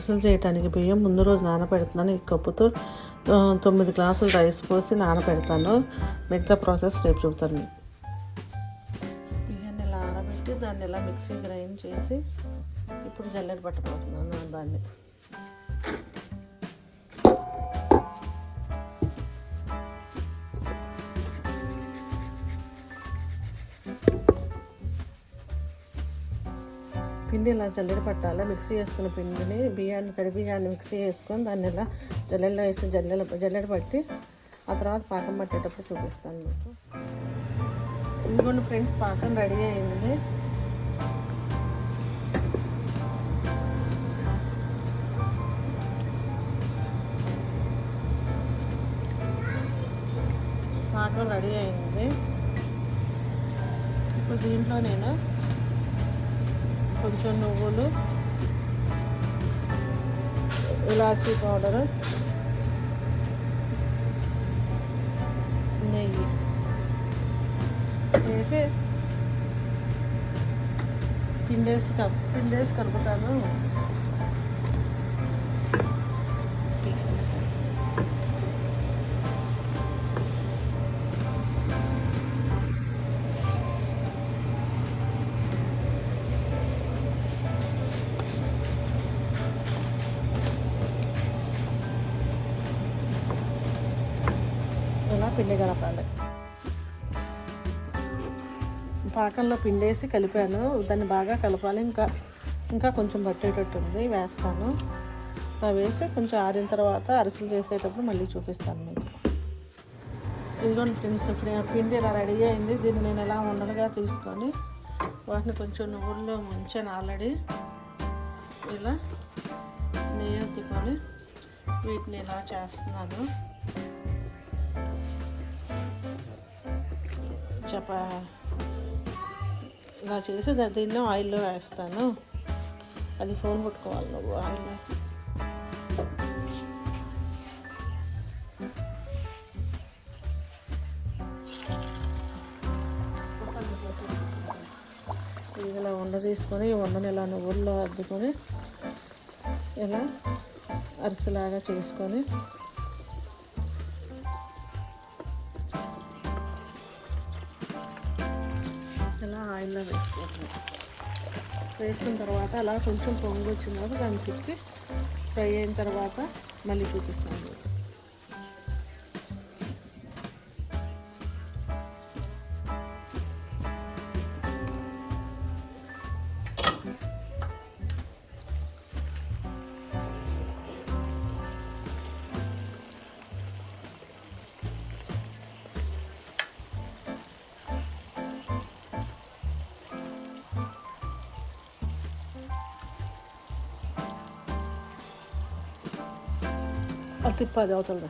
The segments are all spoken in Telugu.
అరిసెలు చేయడానికి బియ్యం ముందు రోజు నానబెడుతున్నాను. ఈ కప్పుతో 9 గ్లాసులు రైస్ పోసి నానబెడతాను. మిగతా ప్రాసెస్ రేపు చూపుతాను. బియ్యాన్ని ఇలా ఆరబెట్టి దాన్ని ఇలా మిక్సీ గ్రైండ్ చేసి ఇప్పుడు జల్లెడ పట్టబోతున్నాను దాన్ని. పిండి ఇలా జల్లెడ పట్టాలి. మిక్సీ చేసుకున్న పిండిని తడి బియ్యాన్ని మిక్సీ చేసుకొని దాన్ని ఇలా జల్లెడలో వేసి జల్లెడ పట్టి ఆ తర్వాత పాకం పట్టేటప్పుడు చూపిస్తాను మీకు. ఇదిగోండి ఫ్రెండ్స్, పాకం రెడీ అయింది. పాకం రెడీ అయింది. ఇప్పుడు దీంట్లో నేను కొంచెం నువ్వులు, ఇలాచీ పౌడరు, నెయ్యి వేసి పిండేసి కలుపుతాను. ఇలా పిండి కలపాలి. పాకంలో పిండేసి కలిపాను. దాన్ని బాగా కలపాలి. ఇంకా కొంచెం పట్టేటట్టు ఉంది, వేస్తాను. అలా వేసి కొంచెం ఆరిన తర్వాత అరిసెలు చేసేటప్పుడు మళ్ళీ చూపిస్తాను మీకు. ఇదిగోండి ఫ్రెండ్స్, ఇప్పుడు పిండి ఇలా రెడీ అయింది. దీన్ని నేను ఎలా ఉండలుగా తీసుకొని వాటిని కొంచెం నువ్వుల్లో ముంచాను ఆల్రెడీ. ఇలా నెయ్యి ఎత్తుకొని వీటిని ఇలా చేస్తున్నాను. ఇలా చేసి దీన్ని ఆయిల్లో వేస్తాను. అది ఫోన్ పట్టుకోవాలి నువ్వు ఆయిల్లో. ఇలా ఉండ తీసుకొని ఉండని ఇలా నువ్వుల్లో అద్దుకొని ఇలా అరిసెలాగా చేసుకొని ఇలా ఆయిల్లో వేసుకున్న తర్వాత అలా కొంచెం పొంగు వచ్చిన తర్వాత దాన్ని తిప్పి ఫ్రై అయిన తర్వాత మళ్ళీ చూపిస్తాను. అది తిప్పది అవుతుంది.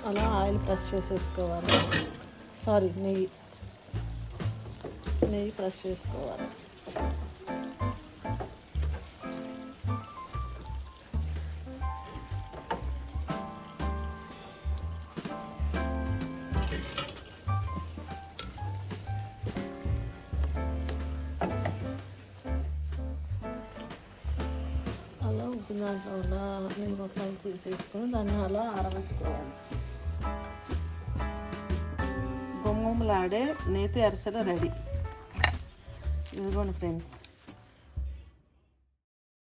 అలా ఆయిల్ ప్రెస్ చేసేసుకోవాలి. నెయ్యి ప్రెస్ చేసుకోవాలి. అలా ఉప్పు దాంట్లో ఉన్న నేను మొత్తం తీసేసుకొని దాన్ని అలా ఆరబెట్టుకోవాలి. గుమ్మలాడే నేతి అరిసెలు రెడీ. ఇదిగోండి ఫ్రెండ్స్.